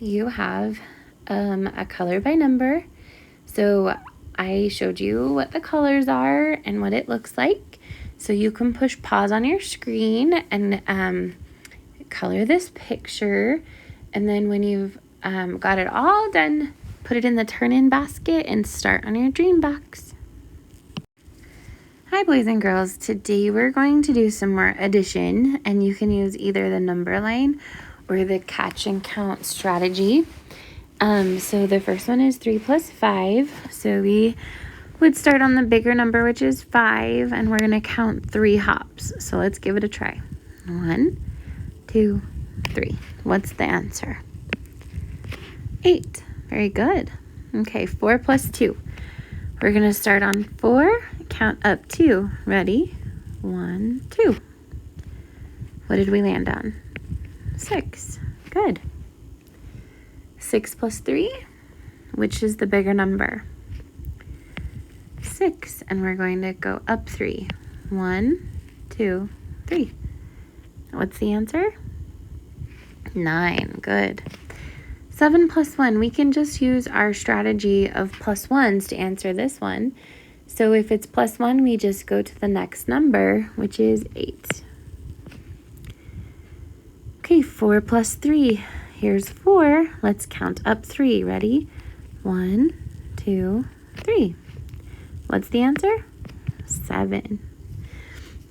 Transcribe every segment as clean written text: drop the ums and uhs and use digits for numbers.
you have a color by number. So I showed you what the colors are and what it looks like. So you can push pause on your screen and color this picture. And then when you've got it all done, put it in the turn-in basket and start on your dream box. Hi boys and girls, today we're going to do some more addition, and you can use either the number line or the catch and count strategy. So the first one is 3 plus 5. So we would start on the bigger number, which is 5, and we're going to count 3 hops. So let's give it a try. 1, 2, 3. What's the answer? 8. Very good. Okay, 4 plus 2. We're going to start on 4, count up 2. Ready? 1, 2. What did we land on? 6. Good. 6 plus 3, which is the bigger number? 6, and we're going to go up 3. 1, 2, 3. What's the answer? 9. Good. 7 plus 1, we can just use our strategy of plus 1s to answer this one. So if it's plus 1, we just go to the next number, which is 8. Okay, 4 plus 3. Here's 4. Let's count up 3. Ready? 1, 2, 3. What's the answer? 7.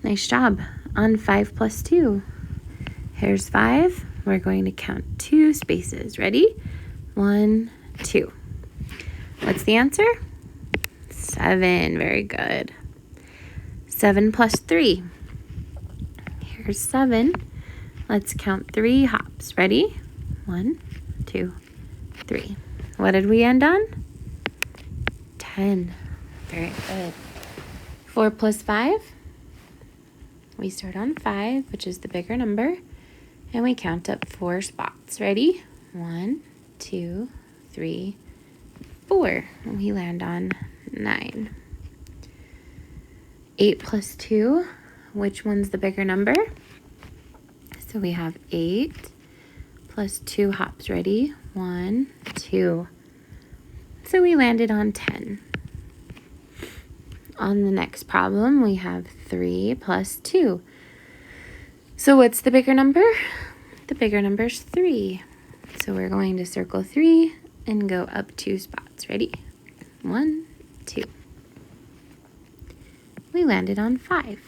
Nice job. On 5 plus 2. Here's 5. We're going to count 2 spaces. Ready? 1, 2. What's the answer? 7. Very good. 7 plus 3. Here's 7. Let's count 3 hops. Ready? 1, 2, 3. What did we end on? 10. Very good. 4 plus 5. We start on 5, which is the bigger number, and we count up 4 spots. Ready? 1, 2, 3, 4. And we land on 9. 8 plus 2. Which one's the bigger number? So we have 8 plus 2 hops. Ready? 1, 2. So we landed on 10. On the next problem, we have 3 plus 2. So what's the bigger number? The bigger number is 3. So we're going to circle 3 and go up 2 spots. Ready? 1, 2. We landed on 5.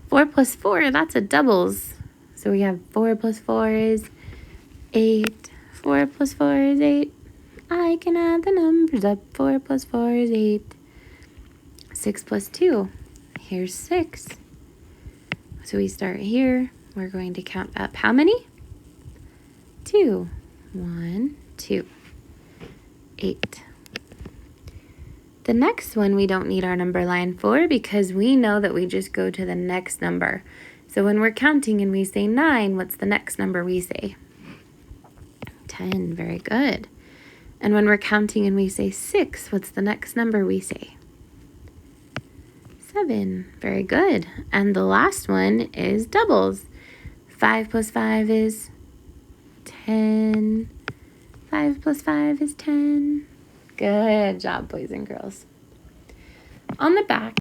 4 plus 4, that's a doubles. So we have 4 plus 4 is 8. 4 plus 4 is 8. I can add the numbers up. 4 plus 4 is 8. 6 plus 2. Here's 6. So we start here. We're going to count up how many? 2. 1, 2. 8. The next one we don't need our number line for because we know that we just go to the next number. So when we're counting and we say 9, what's the next number we say? 10. Very good. And when we're counting and we say 6, what's the next number we say? 7. Very good. And the last one is doubles. 5 plus 5 is 10. 5 plus 5 is 10. Good job, boys and girls. On the back,